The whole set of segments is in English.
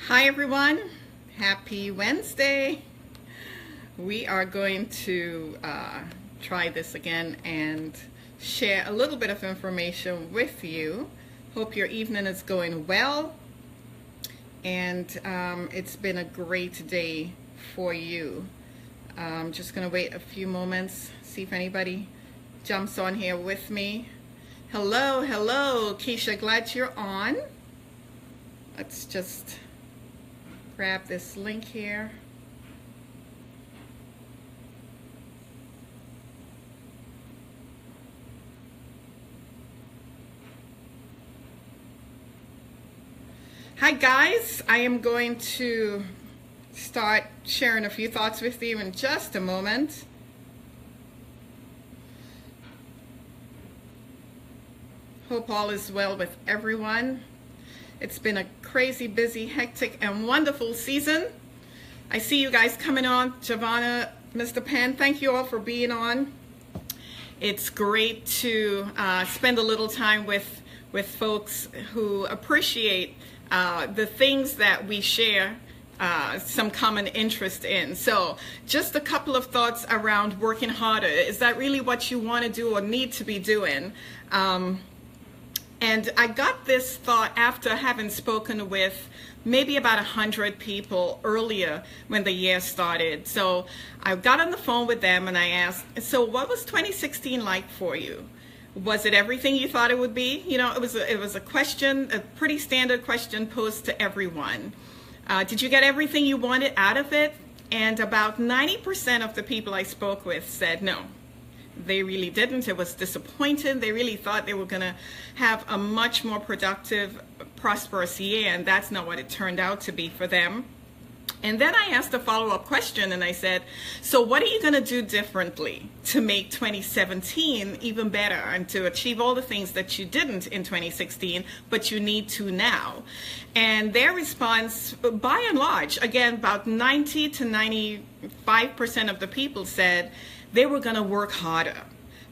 Hi everyone, happy Wednesday. We are going to try this again and share a little bit of information with you. Hope your evening is going well and it's been a great day for you. I'm just gonna wait a few moments, see if anybody jumps on here with me. Hello, Keisha, glad you're on. Let's just grab this link here. Hi guys, I am going to start sharing a few thoughts with you in just a moment. Hope all is well with everyone. It's been a crazy, busy, hectic, and wonderful season. I see you guys coming on. Giovanna, Mr. Penn, thank you all for being on. It's great to spend a little time with folks who appreciate the things that we share some common interest in. So just a couple of thoughts around working harder. Is that really what you want to do or need to be doing? And I got this thought after having spoken with maybe about 100 people earlier when the year started. So I got on the phone with them and I asked, so what was 2016 like for you? Was it everything you thought it would be? You know, it was a question, a pretty standard question posed to everyone. Did you get everything you wanted out of it? And about 90% of the people I spoke with said no. They really didn't. It was disappointing. They really thought they were going to have a much more productive, prosperous year, and that's not what it turned out to be for them. And then I asked a follow-up question, and I said, so what are you going to do differently to make 2017 even better and to achieve all the things that you didn't in 2016, but you need to now? And their response, by and large, again, about 90 to 95% of the people said they were going to work harder.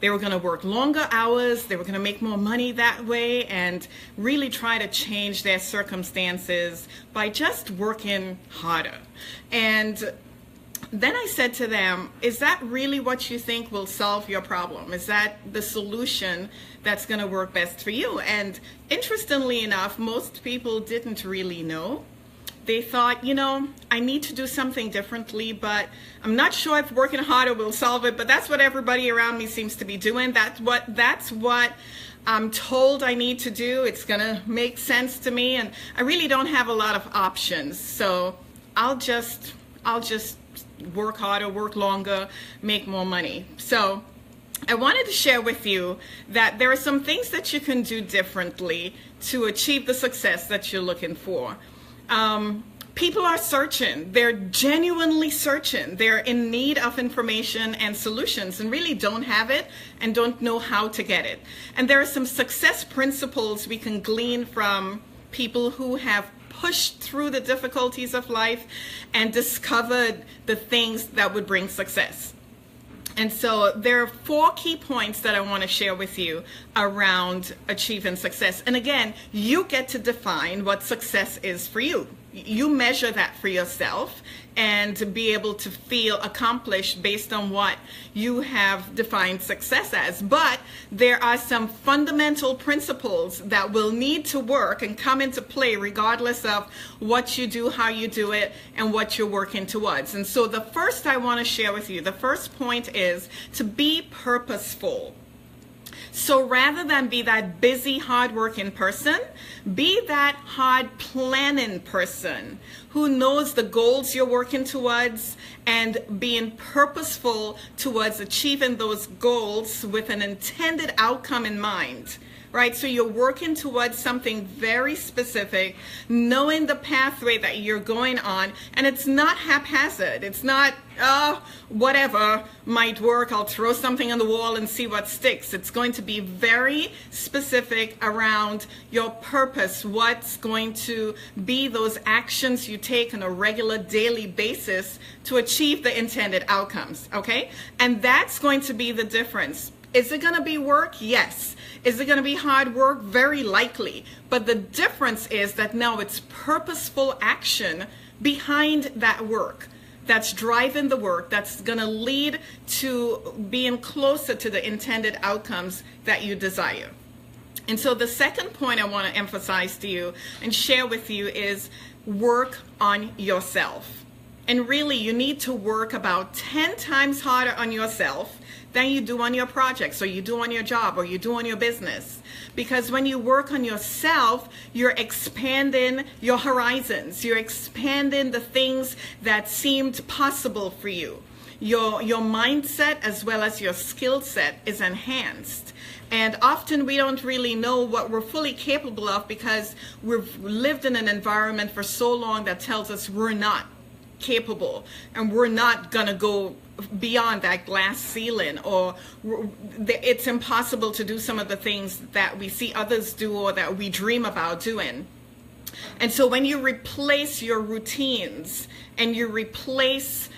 They were going to work longer hours, they were going to make more money that way, and really try to change their circumstances by just working harder. And then I said to them, is that really what you think will solve your problem? Is that the solution that's going to work best for you? And interestingly enough, most people didn't really know. They thought, you know, I need to do something differently, but I'm not sure if working harder will solve it, but that's what everybody around me seems to be doing. That's what I'm told I need to do. It's gonna make sense to me, and I really don't have a lot of options. So I'll just work harder, work longer, make more money. So I wanted to share with you that there are some things that you can do differently to achieve the success that you're looking for. People are searching. They're genuinely searching. They're in need of information and solutions and really don't have it and don't know how to get it. And there are some success principles we can glean from people who have pushed through the difficulties of life and discovered the things that would bring success. And so there are 4 key points that I want to share with you around achieving success. And again, you get to define what success is for you. You measure that for yourself and to be able to feel accomplished based on what you have defined success as. But there are some fundamental principles that will need to work and come into play regardless of what you do, how you do it, and what you're working towards. And so the first I want to share with you, the first point is to be purposeful. So rather than be that busy, hard-working person, be that hard planning person who knows the goals you're working towards and being purposeful towards achieving those goals with an intended outcome in mind. Right? So you're working towards something very specific, knowing the pathway that you're going on, and it's not haphazard. It's not, whatever might work, I'll throw something on the wall and see what sticks. It's going to be very specific around your purpose, what's going to be those actions you take on a regular daily basis to achieve the intended outcomes, okay? And that's going to be the difference. Is it going to be work? Yes. Is it going to be hard work? Very likely. But the difference is that now it's purposeful action behind that work that's driving the work, that's going to lead to being closer to the intended outcomes that you desire. And so the second point I want to emphasize to you and share with you is work on yourself. And really, you need to work about 10 times harder on yourself than you do on your projects, or you do on your job, or you do on your business. Because when you work on yourself, you're expanding your horizons. You're expanding the things that seemed possible for you. Your mindset as well as your skill set is enhanced. And often we don't really know what we're fully capable of because we've lived in an environment for so long that tells us we're not capable and we're not gonna go beyond that glass ceiling, or it's impossible to do some of the things that we see others do or that we dream about doing. And so when you replace your routines and you replace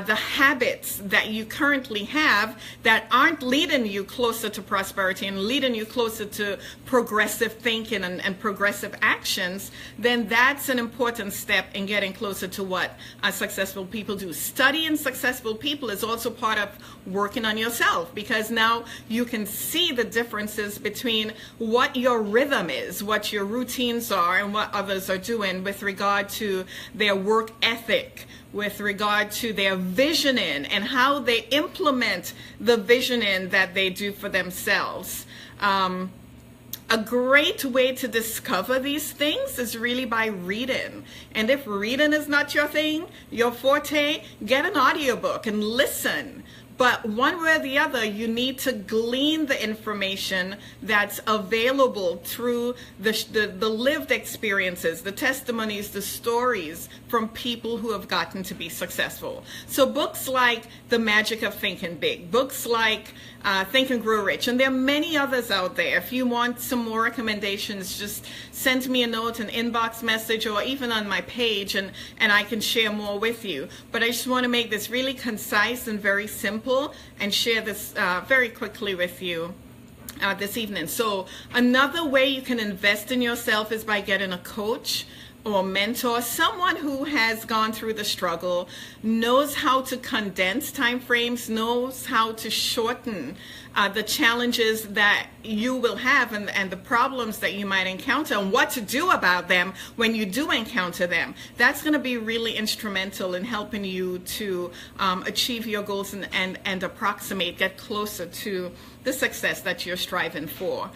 the habits that you currently have that aren't leading you closer to prosperity and leading you closer to progressive thinking and progressive actions, then that's an important step in getting closer to what successful people do. Studying successful people is also part of working on yourself, because now you can see the differences between what your rhythm is, what your routines are, and what others are doing with regard to their work ethic, with regard to their visioning and how they implement the visioning that they do for themselves. A great way to discover these things is really by reading. And if reading is not your thing, your forte, get an audiobook and listen. But one way or the other, you need to glean the information that's available through the lived experiences, the testimonies, the stories from people who have gotten to be successful. So books like The Magic of Thinking Big, books like Think and Grow Rich, and there are many others out there. If you want some more recommendations, just send me a note, an inbox message, or even on my page, and I can share more with you. But I just want to make this really concise and very simple and share this very quickly with you this evening. So another way you can invest in yourself is by getting a coach or mentor, someone who has gone through the struggle, knows how to condense time frames, knows how to shorten the challenges that you will have and the problems that you might encounter, and what to do about them when you do encounter them. That's going to be really instrumental in helping you to achieve your goals and approximate, get closer to the success that you're striving for.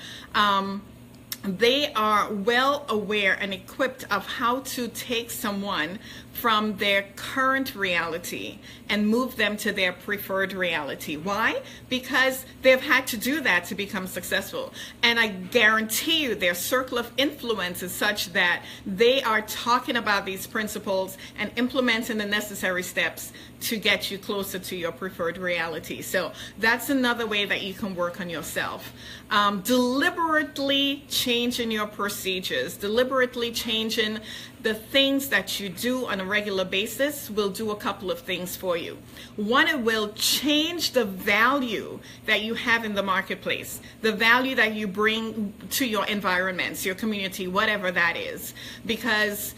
They are well aware and equipped of how to take someone from their current reality and move them to their preferred reality. Why? Because they've had to do that to become successful. And I guarantee you their circle of influence is such that they are talking about these principles and implementing the necessary steps to get you closer to your preferred reality. So that's another way that you can work on yourself. Deliberately changing your procedures, deliberately changing the things that you do on a regular basis will do a couple of things for you. One, it will change the value that you have in the marketplace, the value that you bring to your environments, your community, whatever that is, because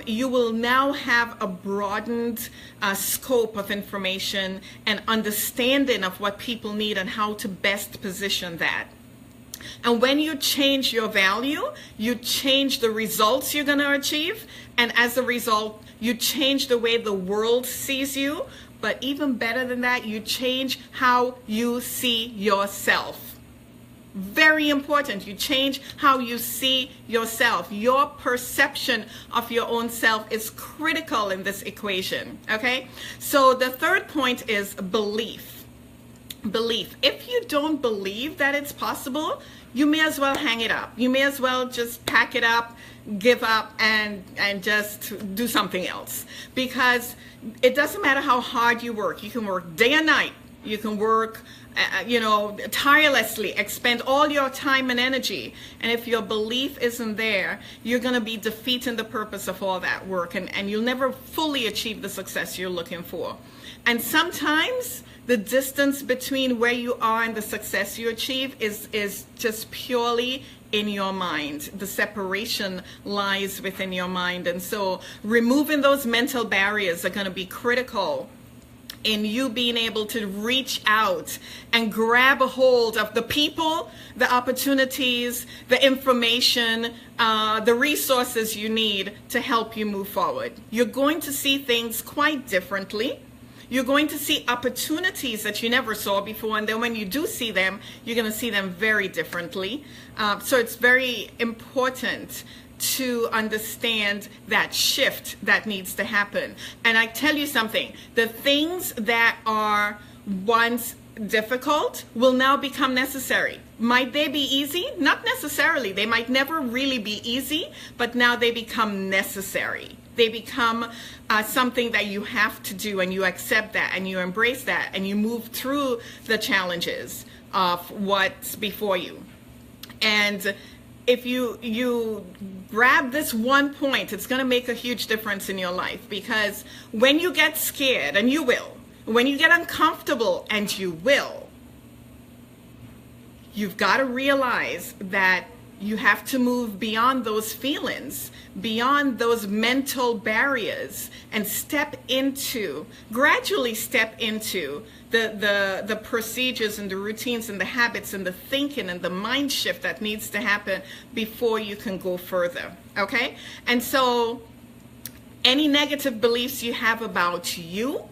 you will now have a broadened scope of information and understanding of what people need and how to best position that. And when you change your value, you change the results you're going to achieve. And as a result, you change the way the world sees you. But even better than that, you change how you see yourself. Very important. You change how you see yourself. Your perception of your own self is critical in this equation. Okay? So the third point is belief. Belief. If you don't believe that it's possible, you may as well hang it up. You may as well just pack it up, give up, and just do something else. Because it doesn't matter how hard you work. You can work day and night. You can work tirelessly, expend all your time and energy. And if your belief isn't there, you're going to be defeating the purpose of all that work, and you'll never fully achieve the success you're looking for. And sometimes The distance between where you are and the success you achieve is just purely in your mind. The separation lies within your mind. And so removing those mental barriers are going to be critical in you being able to reach out and grab a hold of the people, the opportunities, the information, the resources you need to help you move forward. You're going to see things quite differently. You're going to see opportunities that you never saw before, and then when you do see them, you're going to see them very differently. So it's very important to understand that shift that needs to happen. And I tell you something, the things that are once difficult will now become necessary. Might they be easy? Not necessarily. They might never really be easy, but now they become necessary. They become something that you have to do, and you accept that and you embrace that and you move through the challenges of what's before you. And if you grab this one point, it's going to make a huge difference in your life, because when you get scared, and you will, when you get uncomfortable, and you will, you've got to realize that you have to move beyond those feelings, beyond those mental barriers, and gradually step into the procedures and the routines and the habits and the thinking and the mind shift that needs to happen before you can go further. Okay? And so any negative beliefs you have about you,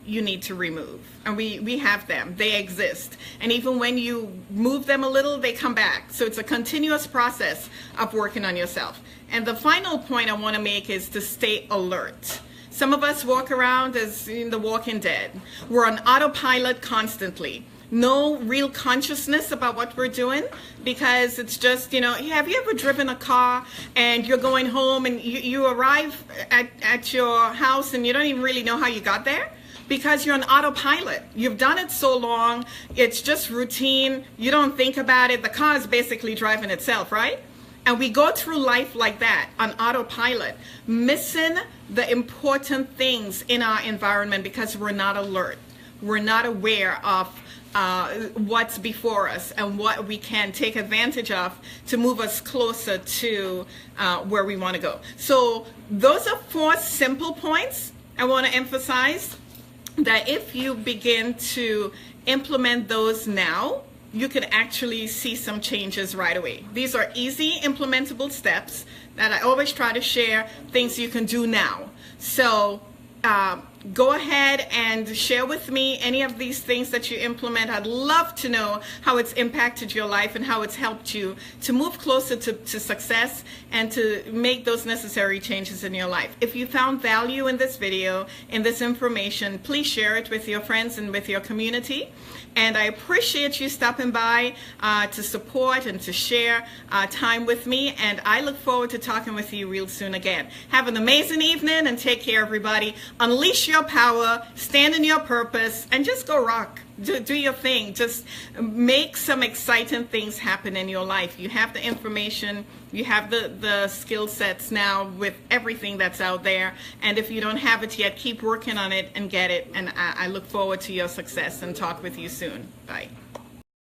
you need to remove. And we have them. They exist. And even when you move them a little, they come back. So it's a continuous process of working on yourself. And the final point I want to make is to stay alert. Some of us walk around as in The Walking Dead. We're on autopilot constantly. No real consciousness about what we're doing, because it's just, have you ever driven a car and you're going home and you arrive at your house and you don't even really know how you got there? Because you're on autopilot. You've done it so long, it's just routine. You don't think about it. The car is basically driving itself, right? And we go through life like that, on autopilot, missing the important things in our environment because we're not alert. We're not aware of what's before us and what we can take advantage of to move us closer to where we want to go. So those are 4 simple points I want to emphasize, that if you begin to implement those now, you can actually see some changes right away. These are easy implementable steps that I always try to share, things you can do now. So go ahead and share with me any of these things that you implement. I'd love to know how it's impacted your life and how it's helped you to move closer to success and to make those necessary changes in your life. If you found value in this video, in this information, please share it with your friends and with your community. And I appreciate you stopping by to support and to share time with me. And I look forward to talking with you real soon again. Have an amazing evening and take care, everybody. Unleash your power, stand in your purpose, and just go rock. Do your thing. Just make some exciting things happen in your life. You have the information, you have the skill sets now with everything that's out there. And if you don't have it yet, keep working on it and get it. And I look forward to your success and talk with you soon. Bye.